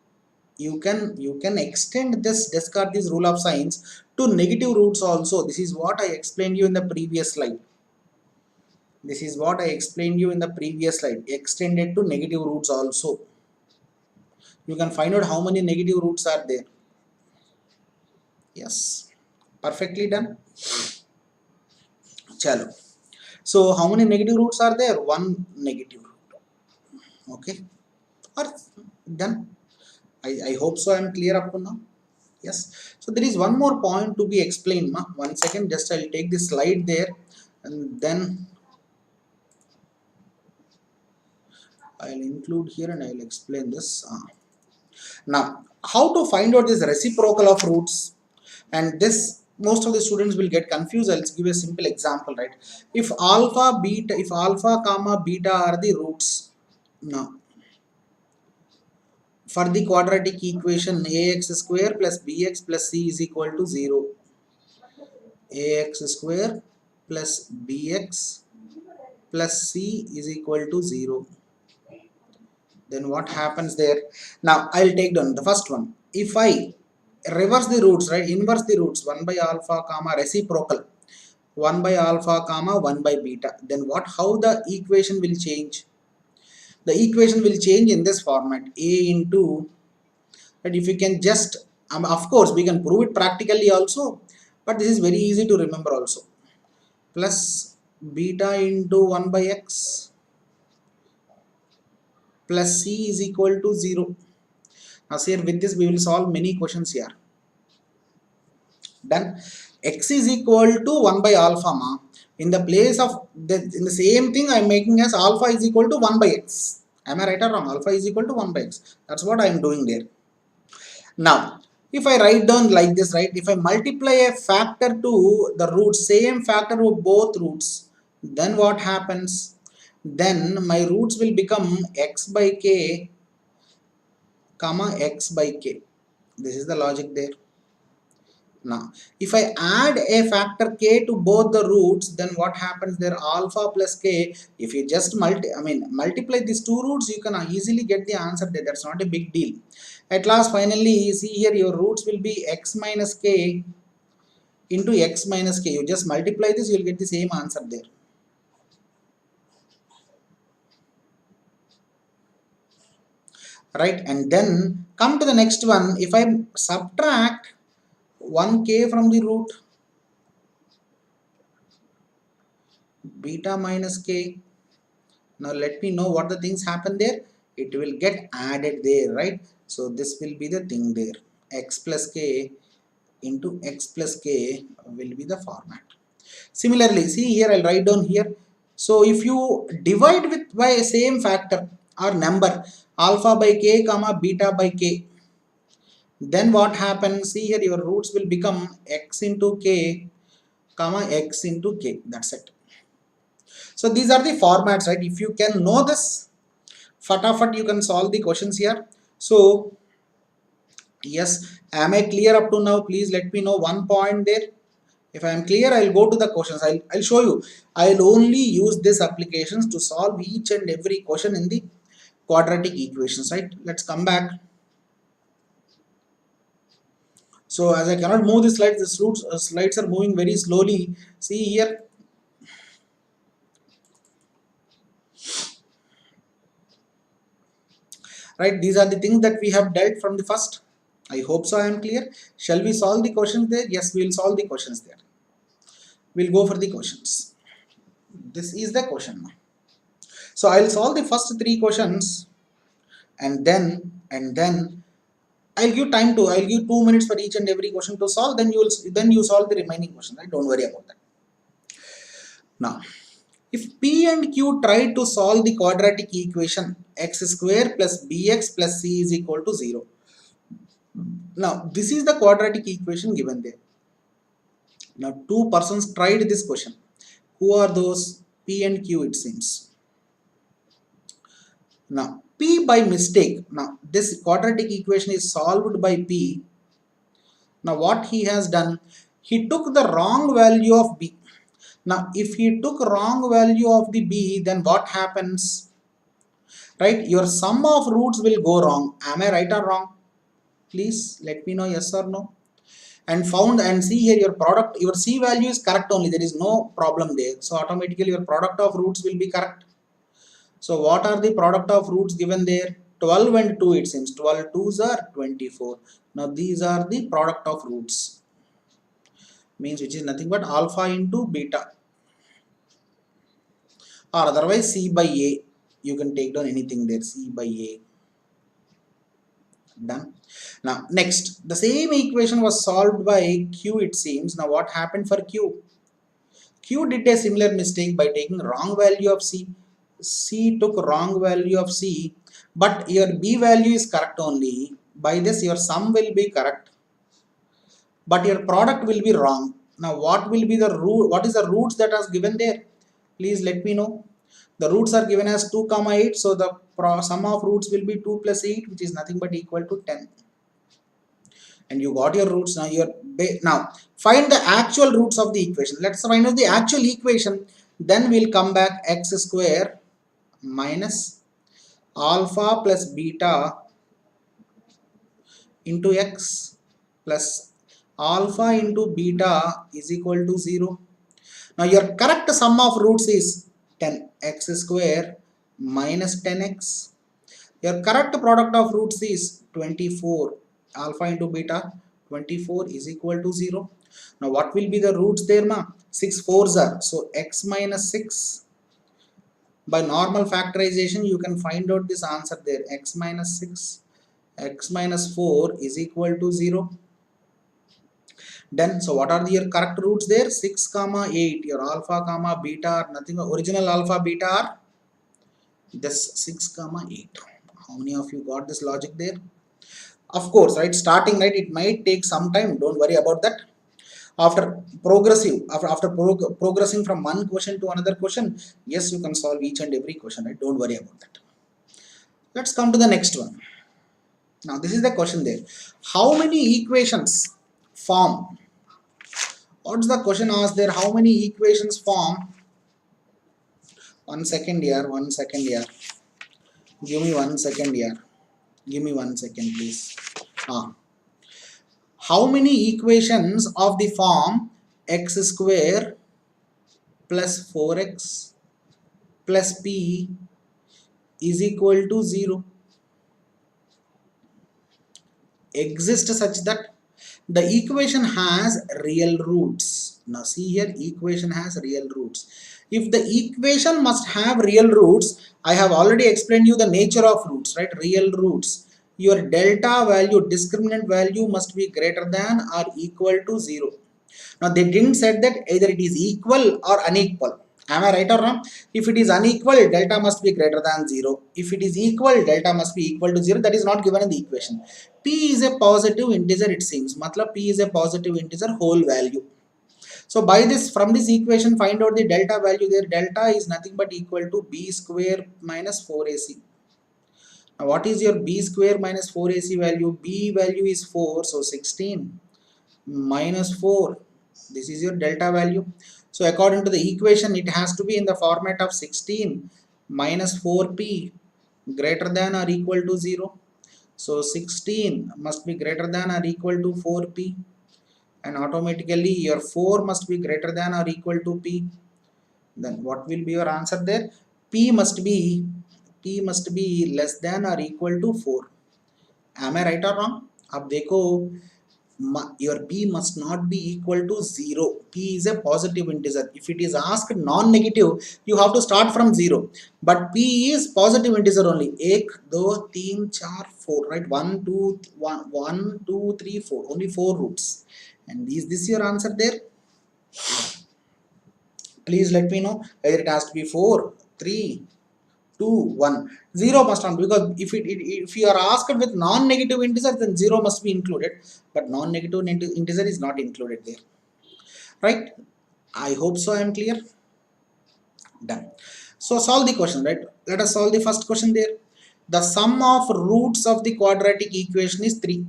[SPEAKER 5] extend this, discard this rule of signs to negative roots also. This is what I explained you in the previous slide. This is what I explained you in the previous slide. Extend it to negative roots also. You can find out how many negative roots are there. Yes, perfectly done. Chalo. So how many negative roots are there? One negative root. Okay. Or done. I hope so I am clear up to now. Yes. So there is one more point to be explained. Ma. 1 second, just I will take this slide there and then I will include here and I will explain this. Now, how to find out this reciprocal of roots? And this, most of the students will get confused. I'll give a simple example, right? If alpha comma beta are the roots, now for the quadratic equation ax square plus bx plus c is equal to 0. Ax square plus bx plus c is equal to 0. Then what happens there? Now I'll take down the first one. If I reverse the roots, right, inverse the roots, 1 by alpha comma reciprocal 1 by alpha comma 1 by beta, then what, how the equation will change? The equation will change in this format, a into, and if you can just of course we can prove it practically also, but this is very easy to remember also, plus beta into 1 by x plus c is equal to 0. Now here with this we will solve many questions here. Done. X is equal to 1 by alpha, ma. In the place of in the same thing I am making as alpha is equal to 1 by x. Am I right or wrong? Alpha is equal to 1 by x. That's what I am doing there. Now if I write down like this, right, if I multiply a factor to the roots, same factor of both roots, then what happens? Then my roots will become x by k comma x by k. This is the logic there. Now if I add a factor k to both the roots, then what happens there? Alpha plus k. If you just multiply these two roots, you can easily get the answer there. That's not a big deal. At last finally see here, your roots will be x minus k into x minus k. You just multiply this, you will get the same answer there. Right, and then come to the next one. If I subtract 1k from the root, beta minus k, now let me know what the things happen there. It will get added there, right? So this will be the thing there, x plus k into x plus k will be the format. Similarly, see here, I'll write down here. So if you divide with by a same factor or number, alpha by k comma beta by k, then what happens? See here, your roots will become x into k comma x into k. That's it. So these are the formats, right? If you can know this, fatafat you can solve the questions here. So yes, am I clear up to now? Please let me know one point there. If I am clear, I'll go to the questions. I'll show you. I'll only use these applications to solve each and every question in the quadratic equations, right? Let's come back. So as I cannot move the slides, the slides are moving very slowly. See here. Right, these are the things that we have dealt from the first. I hope so I am clear. Shall we solve the questions there? Yes, we will solve the questions there. We'll go for the questions. This is the question now. So I'll solve the first 3 questions and then I'll give 2 minutes for each and every question to solve. Then you solve the remaining question. Right? Don't worry about that. Now, if P and Q try to solve the quadratic equation x square plus bx plus c is equal to 0. Now, this is the quadratic equation given there. Now, 2 persons tried this question. Who are those? P and Q, it seems. Now, P by mistake. Now, this quadratic equation is solved by P. Now, what he has done? He took the wrong value of B. Now, if he took wrong value of the B, then what happens? Right? Your sum of roots will go wrong. Am I right or wrong? Please let me know yes or no. And see here your product, your C value is correct only. There is no problem there. So automatically your product of roots will be correct. So what are the product of roots given there? 12 and 2 it seems. 12 2s are 24. Now these are the product of roots. Means which is nothing but alpha into beta. Or otherwise C by A. You can take down anything there. C by A. Done. Now next, the same equation was solved by Q it seems. Now what happened for Q? Q did a similar mistake by taking wrong value of C. C took wrong value of C, but your B value is correct only. By this your sum will be correct, but your product will be wrong. Now what will be the root? What is the roots that is given there? Please let me know. The roots are given as 2, 8. So the sum of roots will be 2 plus 8, which is nothing but equal to 10. And you got your roots. Now find the actual roots of the equation. Let's find out the actual equation. Then we'll come back x square minus alpha plus beta into x plus alpha into beta is equal to 0. Now your correct sum of roots is 10, x square minus 10x. Your correct product of roots is 24, alpha into beta, 24 is equal to 0. Now what will be the roots there, ma? 6 4s are, so x minus 6. By normal factorization you can find out this answer there, x minus 6, x minus 4 is equal to 0. Then so what are your correct roots there? 6 comma 8. Your alpha comma beta are nothing. Original alpha beta are this 6 comma 8. How many of you got this logic there? Of course, right, starting right, it might take some time. Don't worry about that. After progressing from one question to another question, yes, you can solve each and every question, right? Don't worry about that. Let's come to the next one. Now this is the question there. How many equations form? What's the question asked there? How many equations form? 1 second here, 1 second here. Give me 1 second here. Give me 1 second, please. How many equations of the form x square plus 4x plus p is equal to 0 exist such that the equation has real roots? Now see here, equation has real roots. If the equation must have real roots, I have already explained you the nature of roots, right? Real roots. Your delta value, discriminant value must be greater than or equal to 0. Now they didn't say that either it is equal or unequal. Am I right or wrong? If it is unequal, delta must be greater than 0. If it is equal, delta must be equal to 0. That is not given in the equation. P is a positive integer it seems. Matlab P is a positive integer whole value. So by this, from this equation, find out the delta value there. Delta is nothing but equal to b square minus 4ac. Now what is your b square minus 4ac value? B value is 4, so 16 minus 4. This is your delta value. So according to the equation, it has to be in the format of 16 minus 4p greater than or equal to 0. So 16 must be greater than or equal to 4p, and automatically your 4 must be greater than or equal to p. Then what will be your answer there? P must be less than or equal to 4. Am I right or wrong? अब देखो, your p must not be equal to 0. P is a positive integer. If it is asked non-negative, you have to start from 0. But p is positive integer only. 1, 2, 3, 4, 4. Right? 1, 2, 1, 2, 3, 4. Only 4 roots. And is this your answer there? Please let me know whether it has to be 4, 3, 2, 1. 0 must not, because if you are asked with non-negative integer, then 0 must be included, but non-negative integer is not included there. Right? I hope so I am clear. Done. So solve the question, right? Let us solve the first question there. The sum of roots of the quadratic equation is 3.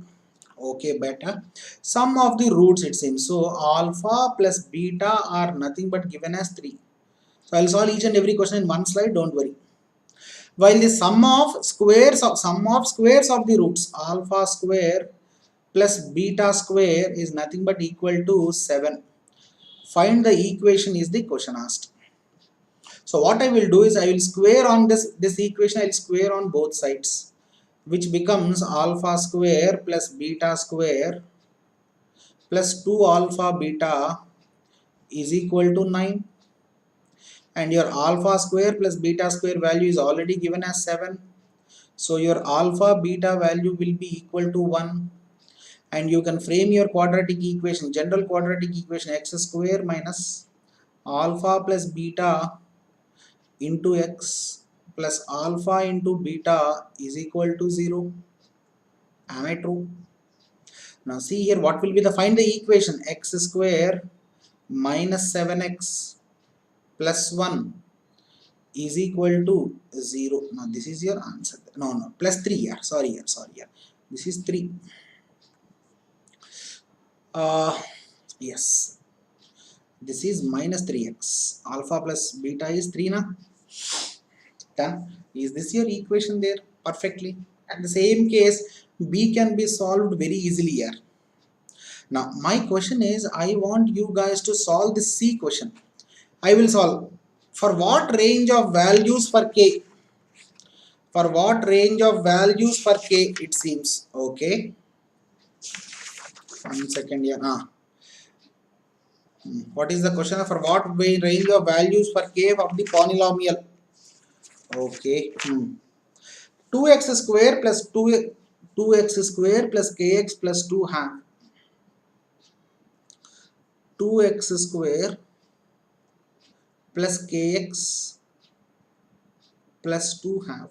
[SPEAKER 5] Okay, beta. Sum of the roots, it seems. So alpha plus beta are nothing but given as 3. So I will solve each and every question in one slide, don't worry. While the sum of squares of the roots, alpha square plus beta square is nothing but equal to 7. Find the equation is the question asked. So what I will do is I will square on this equation, I will square on both sides, which becomes alpha square plus beta square plus 2 alpha beta is equal to 9. And your alpha square plus beta square value is already given as 7. So your alpha beta value will be equal to 1. And you can frame your quadratic equation, general quadratic equation, x square minus alpha plus beta into x plus alpha into beta is equal to 0. Am I true? Now see here, what will be the, find the equation, x square minus 7x plus 1 is equal to 0. Now this is your answer. No, plus 3 here. Sorry here. This is 3. Yes. This is minus 3x. Alpha plus beta is 3 na? Done. Is this your equation there? Perfectly. And the same case, B can be solved very easily here. Now my question is, I want you guys to solve this C question. I will solve. For what range of values for k? For what range of values for k it seems? Okay. 1 second here. What is the question? For what range of values for k of the polynomial? Okay. 2x square plus 2x square plus kx plus 2 half. 2x square plus kx plus 2 half.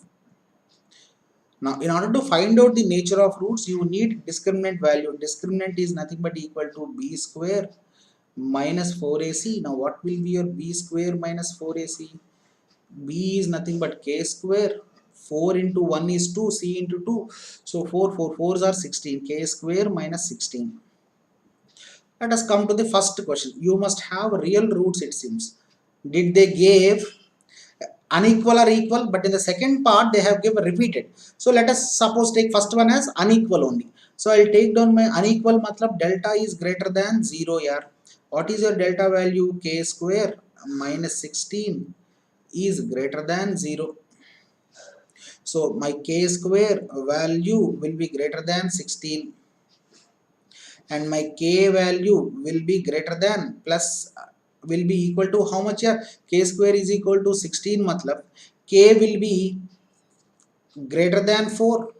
[SPEAKER 5] Now in order to find out the nature of roots, you need discriminant value. Discriminant is nothing but equal to b square minus 4ac. Now what will be your b square minus 4ac? B is nothing but k square. 4 into 1 is 2, c into 2. So 4s are 16. K square minus 16. Let us come to the first question. You must have real roots, it seems. Did they give unequal or equal? But in the second part they have given repeated. So let us suppose take first one as unequal only. So I will take down my unequal, matlab delta is greater than 0 here. What is your delta value? K square minus 16 is greater than 0. So my k square value will be greater than 16. And my k value will be greater than plus will be equal to how much here? K square is equal to 16, matlab k will be greater than 4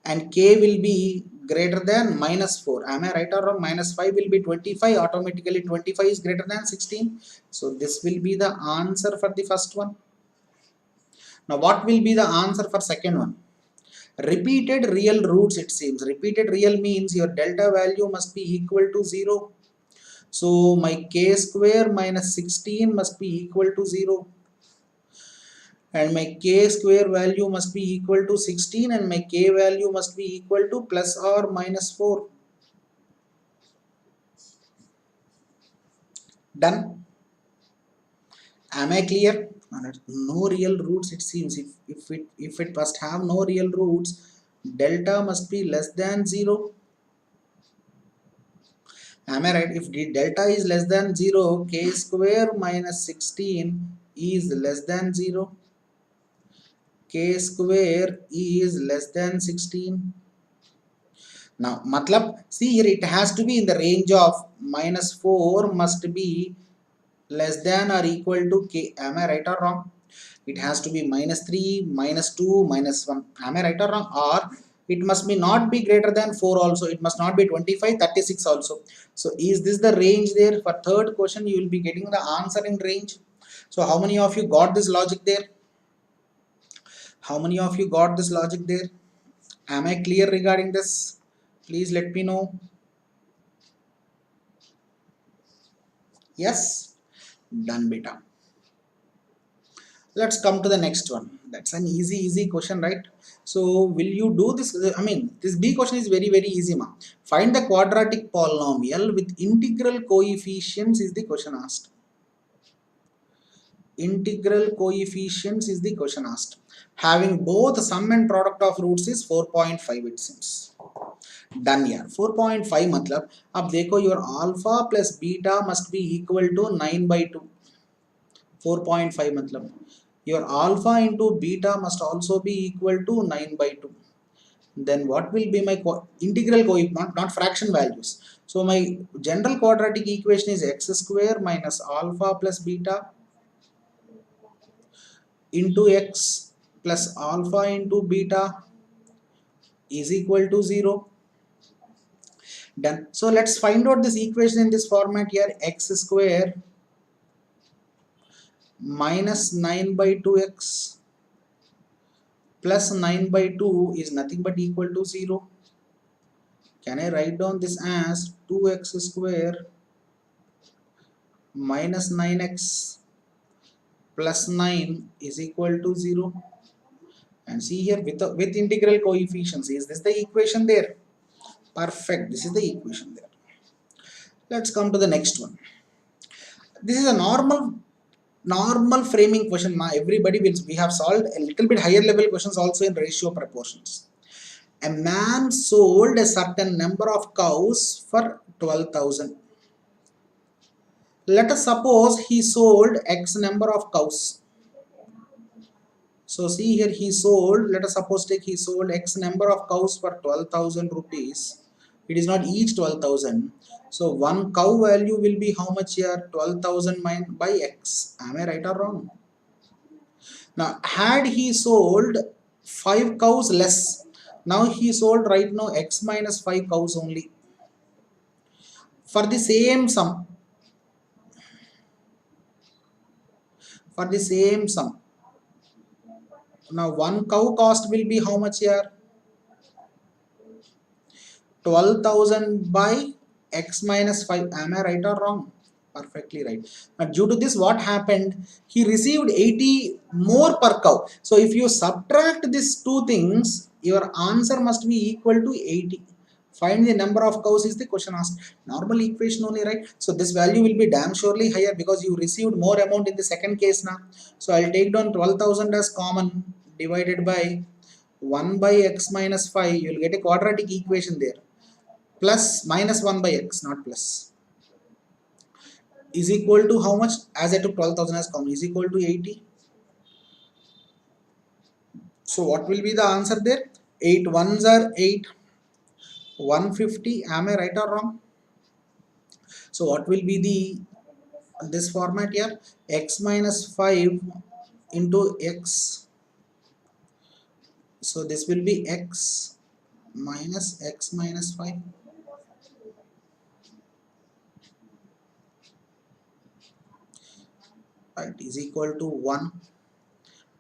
[SPEAKER 5] and k will be greater than minus 4. Am I right or wrong? Minus 5 will be 25. Automatically 25 is greater than 16. So this will be the answer for the first one. Now what will be the answer for second one? Repeated real roots, it seems. Repeated real means your delta value must be equal to 0. So my k square minus 16 must be equal to 0. And my k square value must be equal to 16 and my k value must be equal to plus or minus 4. Done. Am I clear? No real roots, it seems. If it must have no real roots, delta must be less than 0. Am I right? If the delta is less than 0, k square minus 16 is less than 0. K square is less than 16. Now, matlab, see here it has to be in the range of minus 4 must be less than or equal to k. Am I right or wrong? It has to be minus 3, minus 2, minus 1. Am I right or wrong? Or it must be not be greater than 4 also. It must not be 25, 36 also. So is this the range there? For third question, you will be getting the answer in range. So how many of you got this logic there? How many of you got this logic there? Am I clear regarding this? Please let me know. Yes? Done, beta. Let's come to the next one. That's an easy question, right? So will you do this? I mean, this B question is very easy, ma. Find the quadratic polynomial with integral coefficients is the question asked. Integral coefficients is the question asked. Having both sum and product of roots is 4.5 it seems. Done here. 4.5 matlab, अब देखो your alpha plus beta must be equal to 9/2. 4.5 matlab your alpha into beta must also be equal to 9/2. Then what will be my integral coefficient, not fraction values. So my general quadratic equation is x square minus alpha plus beta into x plus alpha into beta is equal to 0. Done. So let's find out this equation in this format here. X square minus 9/2x plus 9/2 is nothing but equal to 0. Can I write down this as 2x square minus 9x plus 9 is equal to 0? And see here with integral coefficients, is this the equation there? Perfect, this is the equation there. Let's come to the next one. This is a normal framing question. Everybody will, we have solved a little bit higher level questions also in ratio proportions. A man sold a certain number of cows for 12,000. Let us suppose he sold X number of cows. So see here he sold, let us suppose take he sold X number of cows for 12,000 rupees. It is not each 12,000. So one cow value will be how much here? 12,000 by X. Am I right or wrong? Now had he sold 5 cows less, now he sold right now X minus 5 cows only. For the same sum. For the same sum. Now one cow cost will be how much here? 12,000 by X minus 5. Am I right or wrong? Perfectly right. But due to this, what happened? He received 80 more per cow. So if you subtract these two things, your answer must be equal to 80. Find the number of cows is the question asked. Normal equation only, right? So this value will be damn surely higher because you received more amount in the second case now. So I'll take down 12,000 as common, divided by 1 by X minus 5. You will get a quadratic equation there. Plus minus 1 by X, not plus, is equal to how much? As I took 12,000 as common, is equal to 80. So what will be the answer there? 8 ones are 8, 150. Am I right or wrong? So what will be the this format here? X minus 5 into X. So this will be X minus 5. Right, is equal to 1,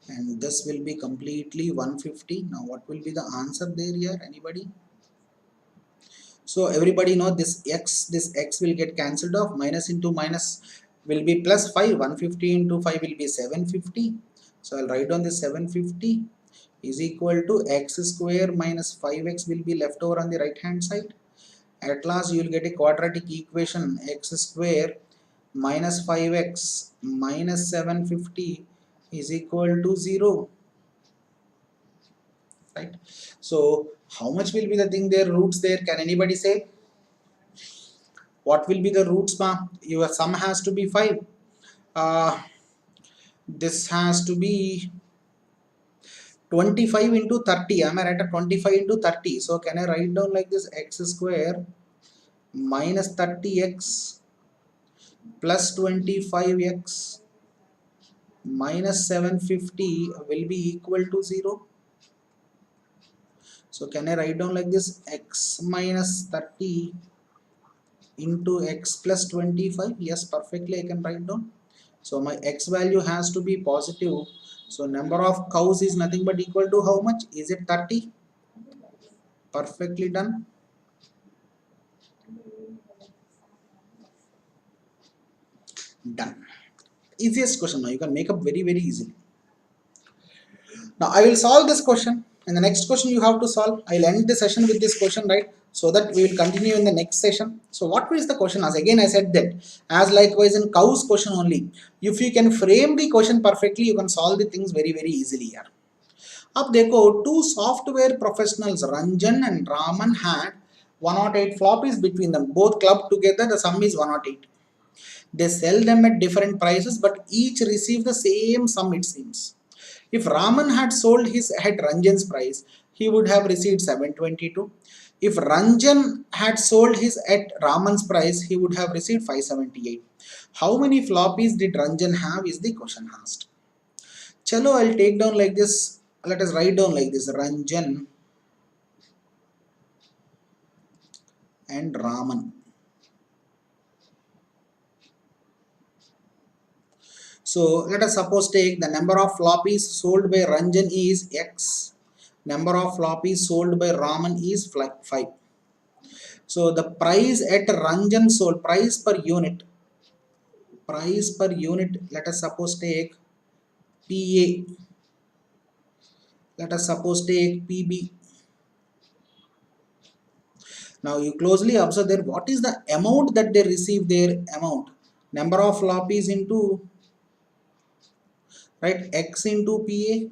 [SPEAKER 5] and this will be completely 150. Now what will be the answer there here? Anybody? So everybody know this x will get cancelled off. Minus into minus will be plus 5. 150 into 5 will be 750. So I'll write down this 750 is equal to x square minus 5x will be left over on the right hand side. At last you will get a quadratic equation. X square minus 5x minus 750 is equal to 0. right? So how much will be the thing there, roots there? Can anybody say? What will be the roots, ma? Your sum has to be 5. This has to be 25 into 30. Am I right? 25 into 30. So can I write down like this? X square minus 30x plus 25x minus 750 will be equal to 0. So can I write down like this? X minus 30 into x plus 25. Yes, perfectly I can write down. So my x value has to be positive. So number of cows is nothing but equal to how much? Is it 30? Perfectly done. Done. Easiest question now. You can make up very easily. Now I will solve this question, and the next question you have to solve. I'll end the session with this question, right? So that we will continue in the next session. So what is the question? As again I said that as likewise in cows question only, if you can frame the question perfectly, you can solve the things very easily here. अब देखो, two software professionals Ranjan and Raman had 108 floppies between them. Both clubbed together, the sum is 108. They sell them at different prices, but each receive the same sum, it seems. If Raman had sold his at Ranjan's price, he would have received 722. If Ranjan had sold his at Raman's price, he would have received 578. How many floppies did Ranjan have is the question asked. Chalo, I'll take down like this. Let us write down like this: Ranjan and Raman. So let us suppose take the number of floppies sold by Ranjan is X. Number of floppies sold by Raman is 5. So the price at Ranjan sold, price per unit, let us suppose take PA. Let us suppose take PB. Now you closely observe there, what is the amount that they receive their amount? Number of floppies into, right, X into PA.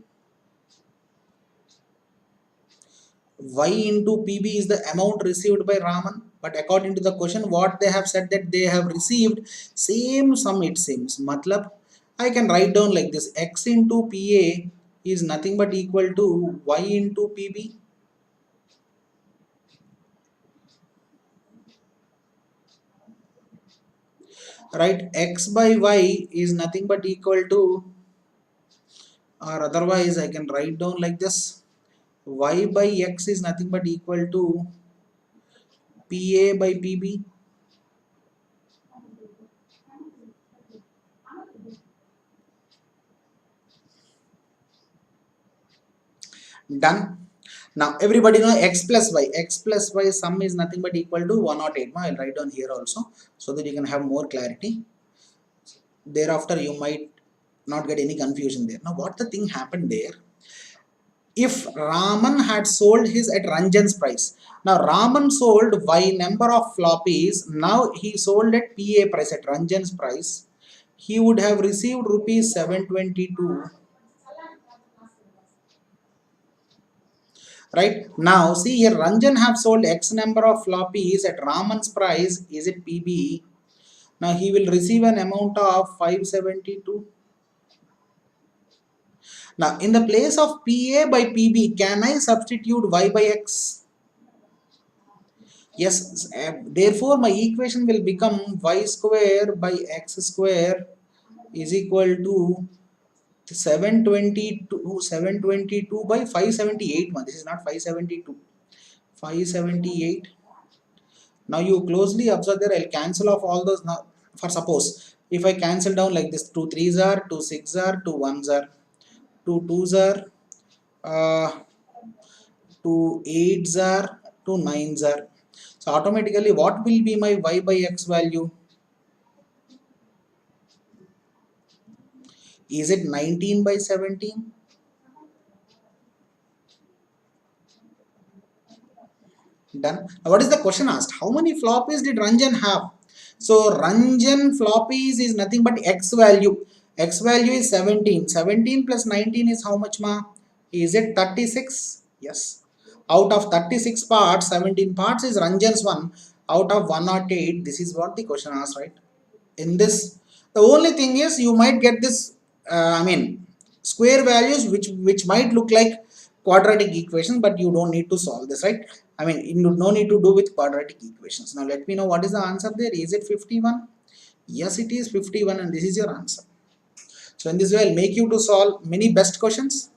[SPEAKER 5] Y into PB is the amount received by Raman. But according to the question, what they have said that they have received same sum, it seems. Matlab, I can write down like this: X into PA is nothing but equal to Y into PB. Right, X by Y is nothing but equal to, or otherwise I can write down like this: Y by X is nothing but equal to PA by PB. Done. Now everybody know X plus Y sum is nothing but equal to 108. I'll write down here also so that you can have more clarity. Thereafter you might not get any confusion there. Now what the thing happened there? If Raman had sold his at Ranjan's price, now Raman sold Y number of floppies, now he sold at PA price, at Ranjan's price, he would have received rupees 722. Right, now see here, Ranjan have sold X number of floppies at Raman's price, is it PB? Now he will receive an amount of 572. Now in the place of PA by PB, can I substitute Y by X? Yes, therefore my equation will become Y square by X square is equal to 722 by 578. This is not 572, 578. Now you closely observe there, I'll cancel off all those. Now for suppose if I cancel down like this, 2 3s are, 2 6s are, 2 1s are, 2 2s are, 2 8s are, 2 9s are. So automatically what will be my Y by X value? Is it 19 by 17? Done. Now what is the question asked? How many floppies did Ranjan have? So Ranjan floppies is nothing but X value. X value is 17. 17 plus 19 is how much, ma? Is it 36? Yes. Out of 36 parts, 17 parts is Ranjan's one. Out of 108, this is what the question asks, right? In this, the only thing is you might get this, square values which might look like quadratic equations, but you don't need to solve this, right? You no need to do with quadratic equations. Now let me know what is the answer there. Is it 51? Yes, it is 51, and this is your answer. So in this way, I'll make you to solve many best questions.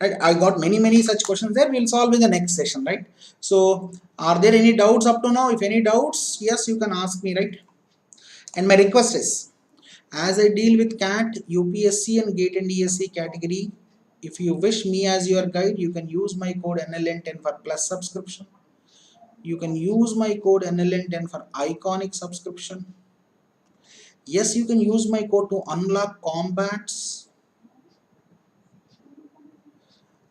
[SPEAKER 5] Right, I got many such questions there. We'll solve in the next session, right? So are there any doubts up to now? If any doubts, yes, you can ask me, right? And my request is, as I deal with CAT, UPSC and GATE and DSC category, if you wish me as your guide, you can use my code NLN10 for plus subscription. You can use my code NLN10 for iconic subscription. Yes, you can use my code to unlock combats.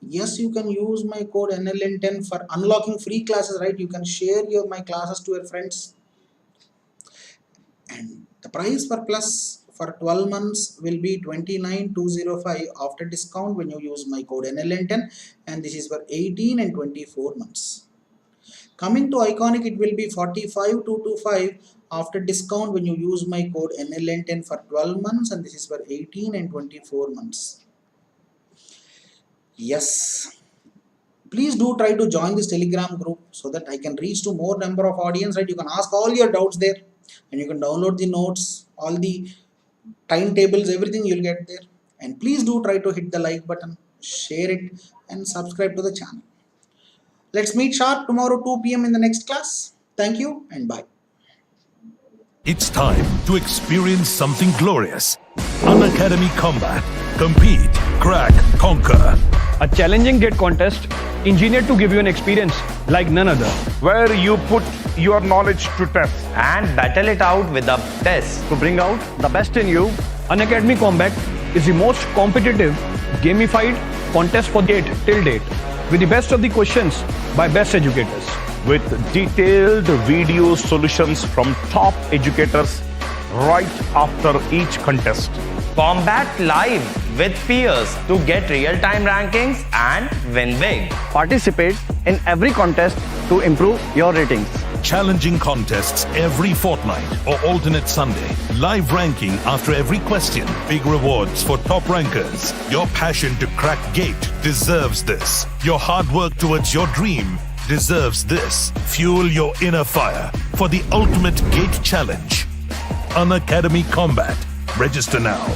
[SPEAKER 5] Yes, you can use my code NLN10 for unlocking free classes, right? You can share my classes to your friends. And the price for plus for 12 months will be 29,205 after discount when you use my code NLN10, and this is for 18 and 24 months. Coming to iconic, it will be 45,225 after discount when you use my code NLN10 for 12 months, and this is for 18 and 24 months. Yes, please do try to join this Telegram group so that I can reach to more number of audience, right? You can ask all your doubts there, and you can download the notes, all the timetables, everything you'll get there. And please do try to hit the like button, share it, and subscribe to the channel. Let's meet sharp tomorrow 2 p.m. in the next class. Thank you and bye.
[SPEAKER 1] It's time to experience something glorious. Unacademy Combat. Compete, crack, conquer.
[SPEAKER 2] A challenging gate contest engineered to give you an experience like none other.
[SPEAKER 3] Where you put your knowledge to test.
[SPEAKER 4] And battle it out with a test.
[SPEAKER 2] To bring out the best in you, Unacademy Combat is the most competitive, gamified contest for GATE till date, with the best of the questions by best educators.
[SPEAKER 3] With detailed video solutions from top educators right after each contest.
[SPEAKER 4] Combat live with peers to get real-time rankings and win big.
[SPEAKER 2] Participate in every contest to improve your ratings.
[SPEAKER 1] Challenging contests every fortnight or alternate Sunday. Live ranking after every question. Big rewards for top rankers. Your passion to crack GATE deserves this. Your hard work towards your dream deserves this. Fuel your inner fire for the ultimate GATE challenge. Unacademy Combat. Register now.